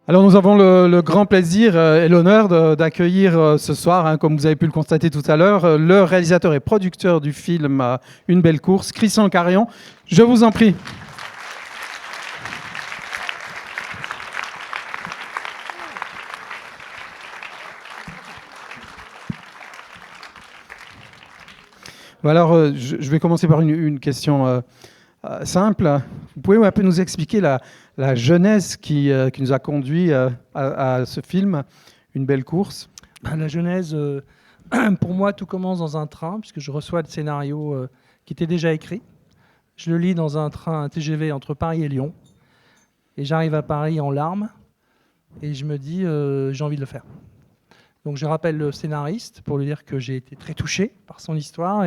Alors nous avons le grand plaisir et l'honneur d'accueillir ce soir, comme vous avez pu le constater tout à l'heure, le réalisateur et producteur du film Une belle course, Christian Carion. Je vous en prie. Alors, je vais commencer par une question simple. Vous pouvez un peu nous expliquer la genèse qui nous a conduit à ce film, Une belle course? La genèse, pour moi, tout commence dans un train, puisque je reçois le scénario qui était déjà écrit. Je le lis dans un train, un TGV entre Paris et Lyon. Et j'arrive à Paris en larmes. Et je me dis, j'ai envie de le faire. Donc je rappelle le scénariste pour lui dire que j'ai été très touché par son histoire,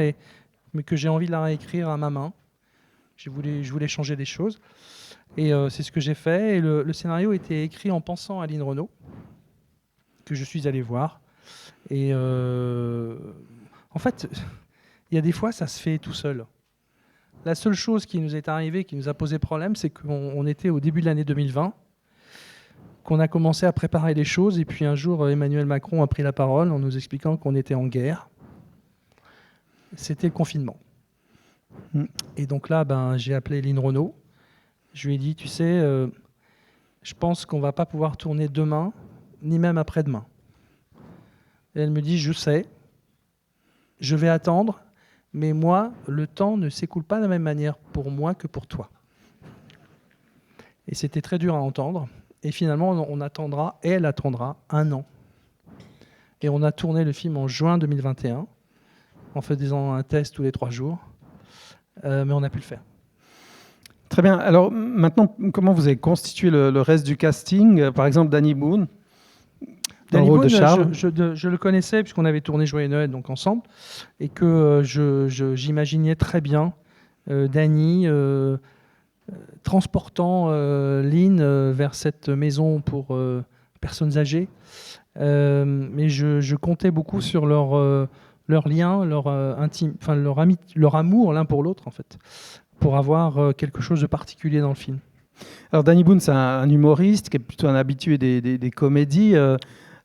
mais que j'ai envie de la réécrire à ma main. Je voulais changer des choses. Et c'est ce que j'ai fait. Et le scénario était écrit en pensant à Lynn Renaud, que je suis allé voir. Et en fait, il y a des fois, ça se fait tout seul. La seule chose qui nous est arrivée, qui nous a posé problème, c'est qu'on était au début de l'année 2020, qu'on a commencé à préparer les choses, et puis un jour, Emmanuel Macron a pris la parole en nous expliquant qu'on était en guerre. C'était le confinement. Et donc là, j'ai appelé Lynn Renaud. Je lui ai dit, tu sais, je pense qu'on ne va pas pouvoir tourner demain, ni même après-demain. Et elle me dit, je sais, je vais attendre, mais moi, le temps ne s'écoule pas de la même manière pour moi que pour toi. Et c'était très dur à entendre. Et finalement, elle attendra 1 an. Et on a tourné le film en juin 2021, en faisant un test tous les 3 jours. Mais on a pu le faire. Très bien. Alors maintenant, comment vous avez constitué le reste du casting? Par exemple, Danny Boone, dans le rôle de Charles. Je le connaissais puisqu'on avait tourné Joyeux Noël donc ensemble, et que j'imaginais très bien Danny transportant Lynn vers cette maison pour personnes âgées. Mais je comptais beaucoup sur leur lien, leur amour l'un pour l'autre, en fait, pour avoir quelque chose de particulier dans le film. Alors Danny Boone, c'est un humoriste qui est plutôt un habitué des comédies.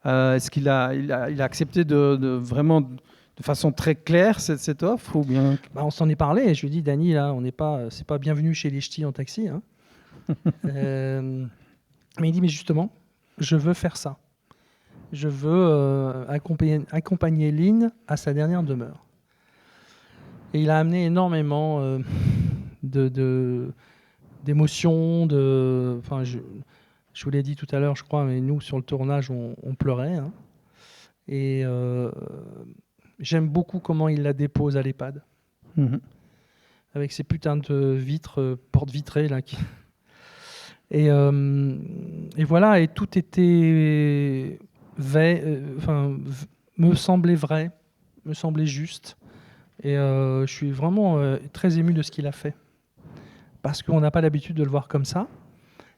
Est-ce qu'il a accepté de vraiment de façon très claire cette offre, ou bien? On s'en est parlé, et je lui ai dit, Danny, là, c'est pas bienvenue chez les ch'tis en taxi. Hein. Mais il dit, mais justement, je veux faire ça. Je veux accompagner Lynn à sa dernière demeure. Et il a amené énormément d'émotions. Je vous l'ai dit tout à l'heure, je crois, mais nous, sur le tournage, on pleurait. Hein. Et j'aime beaucoup comment il la dépose à l'EHPAD. Avec ces putains de vitres, portes vitrées, là. Et voilà, et tout était me semblait vrai, me semblait juste. Et je suis vraiment très ému de ce qu'il a fait. Parce qu'on n'a pas l'habitude de le voir comme ça.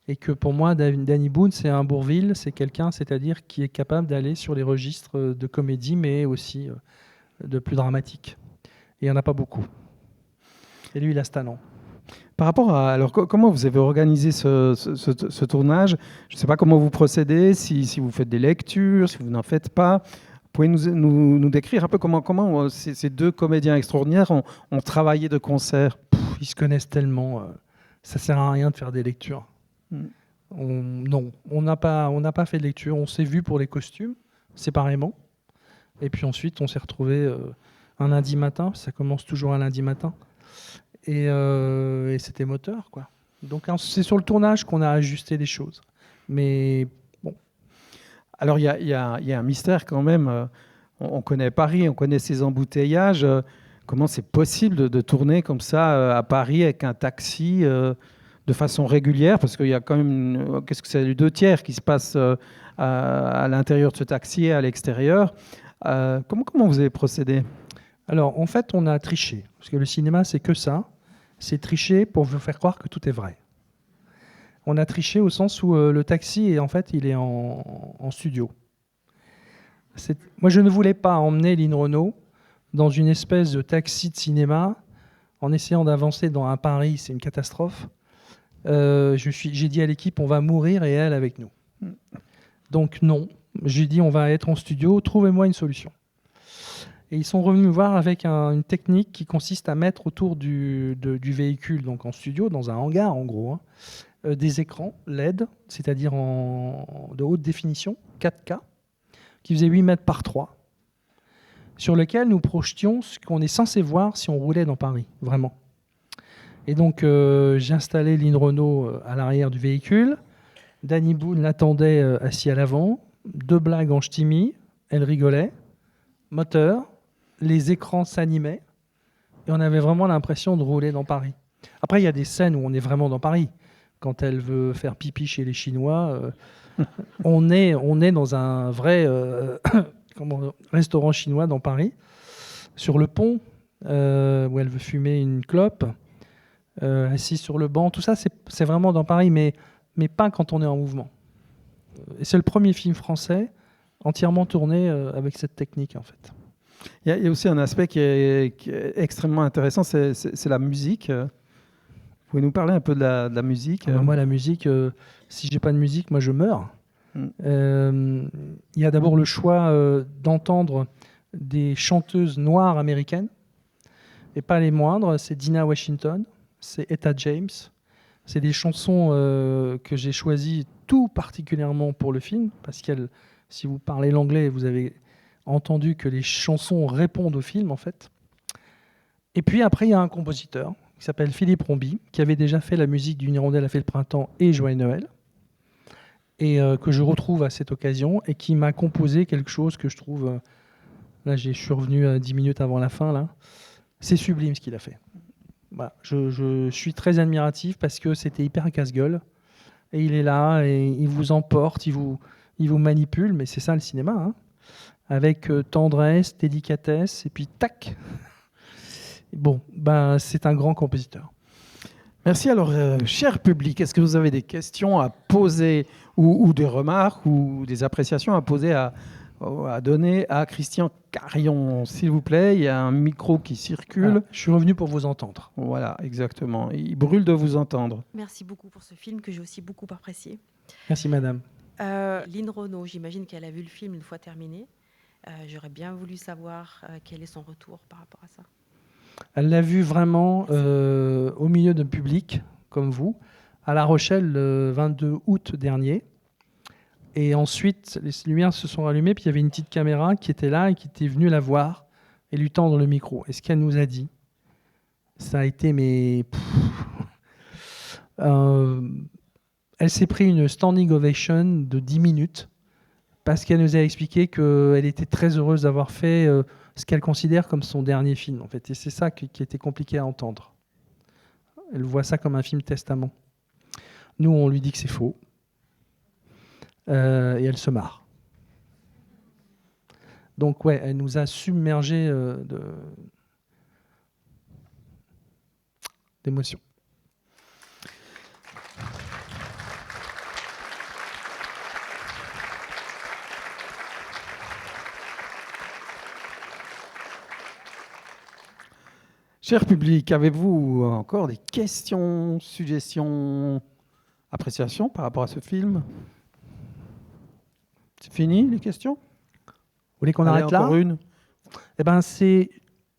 Et que pour moi, Danny Boone, c'est un Bourvil, c'est quelqu'un, c'est-à-dire qui est capable d'aller sur les registres de comédie, mais aussi de plus dramatique. Et il n'y en a pas beaucoup. Et lui, il a ce talent. Par rapport à... Alors, comment vous avez organisé ce tournage? Je ne sais pas comment vous procédez, si vous faites des lectures, si vous n'en faites pas. Vous pouvez nous décrire un peu comment ces deux comédiens extraordinaires ont travaillé de concert? Ils se connaissent tellement, ça ne sert à rien de faire des lectures. Non, on n'a pas fait de lecture. On s'est vu pour les costumes, séparément. Et puis ensuite, on s'est retrouvés un lundi matin. Ça commence toujours un lundi matin. Et c'était moteur, quoi. Donc c'est sur le tournage qu'on a ajusté des choses. Mais bon. Alors il y a un mystère quand même. On connaît Paris, on connaît ses embouteillages. Comment c'est possible de tourner comme ça à Paris avec un taxi de façon régulière? Parce qu'il y a quand même, qu'est-ce que c'est, les 2/3 qui se passent à l'intérieur de ce taxi et à l'extérieur. Comment vous avez procédé? Alors, en fait, on a triché. Parce que le cinéma, c'est que ça. C'est tricher pour vous faire croire que tout est vrai. On a triché au sens où le taxi, en fait, il est en studio. Moi, je ne voulais pas emmener Lynn Renaud dans une espèce de taxi de cinéma en essayant d'avancer dans un Paris. C'est une catastrophe. J'ai dit à l'équipe, on va mourir et elle avec nous. Donc non, j'ai dit on va être en studio, trouvez-moi une solution. Et ils sont revenus me voir avec une technique qui consiste à mettre autour du véhicule, donc en studio, dans un hangar en gros, des écrans LED, c'est-à-dire de haute définition, 4K, qui faisaient 8 mètres par 3, sur lequel nous projetions ce qu'on est censé voir si on roulait dans Paris, vraiment. Et donc, j'ai installé Lynn Renault à l'arrière du véhicule. Danny Boone l'attendait assis à l'avant. 2 blagues en ch'timi. Elle rigolait. Moteur. Les écrans s'animaient. Et on avait vraiment l'impression de rouler dans Paris. Après, il y a des scènes où on est vraiment dans Paris. Quand elle veut faire pipi chez les Chinois, on est dans un vrai... restaurant chinois dans Paris, sur le pont, où elle veut fumer une clope, assise sur le banc. Tout ça, c'est vraiment dans Paris, mais pas quand on est en mouvement. Et c'est le premier film français entièrement tourné avec cette technique, en fait. Il y a aussi un aspect qui est extrêmement intéressant, c'est la musique. Vous pouvez nous parler un peu de la musique? Moi, la musique, si j'ai pas de musique, moi, je meurs. Il y a d'abord le choix d'entendre des chanteuses noires américaines, et pas les moindres. C'est Dinah Washington, c'est Etta James. C'est des chansons que j'ai choisies tout particulièrement pour le film, parce que si vous parlez l'anglais, vous avez entendu que les chansons répondent au film, en fait. Et puis après, il y a un compositeur qui s'appelle Philippe Rombi, qui avait déjà fait la musique d'Une hirondelle a fait le printemps et Joyeux Noël, et que je retrouve à cette occasion, et qui m'a composé quelque chose que je trouve... là, je suis revenu 10 minutes avant la fin, là. C'est sublime ce qu'il a fait. Voilà. Je suis très admiratif parce que c'était hyper casse-gueule. Et il est là, et il vous emporte, il vous manipule, mais c'est ça le cinéma, hein. Avec tendresse, délicatesse, et puis tac. Bon, c'est un grand compositeur. Merci. Alors, cher public, est-ce que vous avez des questions à poser ou des remarques ou des appréciations à poser, à donner à Christian Carion, s'il vous plaît? Il y a un micro qui circule. Je suis revenu pour vous entendre. Voilà, exactement. Il brûle de vous entendre. Merci beaucoup pour ce film que j'ai aussi beaucoup apprécié. Merci, madame. Lynn Renault, j'imagine qu'elle a vu le film une fois terminé. J'aurais bien voulu savoir quel est son retour par rapport à ça. Elle l'a vu vraiment au milieu d'un public, comme vous, à La Rochelle le 22 août dernier. Et ensuite, les lumières se sont allumées, puis il y avait une petite caméra qui était là et qui était venue la voir et lui tendre le micro. Et ce qu'elle nous a dit, ça a été... elle s'est pris une standing ovation de 10 minutes parce qu'elle nous a expliqué qu'elle était très heureuse d'avoir fait ce qu'elle considère comme son dernier film, en fait. Et c'est ça qui était compliqué à entendre. Elle voit ça comme un film testament. Nous, on lui dit que c'est faux. Et elle se marre. Donc, ouais, elle nous a submergés d'émotions. Cher public, avez-vous encore des questions, suggestions, appréciations par rapport à ce film? C'est fini, les questions? Vous voulez qu'on arrête là? Encore une? Eh ben, je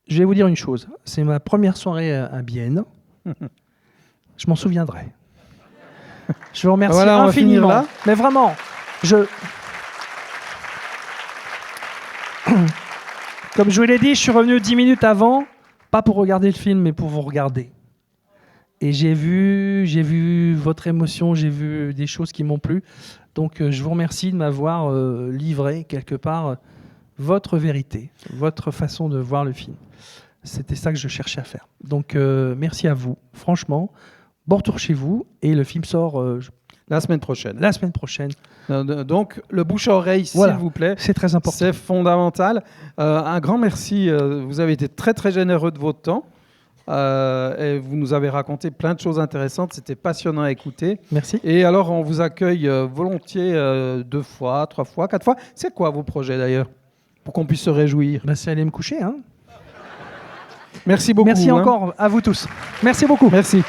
vais vous dire une chose. C'est ma première soirée à Bienne. Je m'en souviendrai. Je vous remercie infiniment. Là. Mais vraiment, comme je vous l'ai dit, je suis revenu 10 minutes avant, pas pour regarder le film, mais pour vous regarder. Et j'ai vu votre émotion, j'ai vu des choses qui m'ont plu. Donc, je vous remercie de m'avoir livré quelque part votre vérité, votre façon de voir le film. C'était ça que je cherchais à faire. Donc, merci à vous. Franchement, bon retour chez vous. Et le film sort... la semaine prochaine. La semaine prochaine. Donc, le bouche à oreille, voilà. s'il vous plaît. C'est très important. C'est fondamental. Un grand merci. Vous avez été très, très généreux de votre temps. Et vous nous avez raconté plein de choses intéressantes. C'était passionnant à écouter. Merci. Et alors, on vous accueille volontiers 2 fois, 3 fois, 4 fois. C'est quoi vos projets d'ailleurs? Pour qu'on puisse se réjouir. C'est aller me coucher. Hein. Merci beaucoup. Merci encore à vous tous. Merci beaucoup. Merci.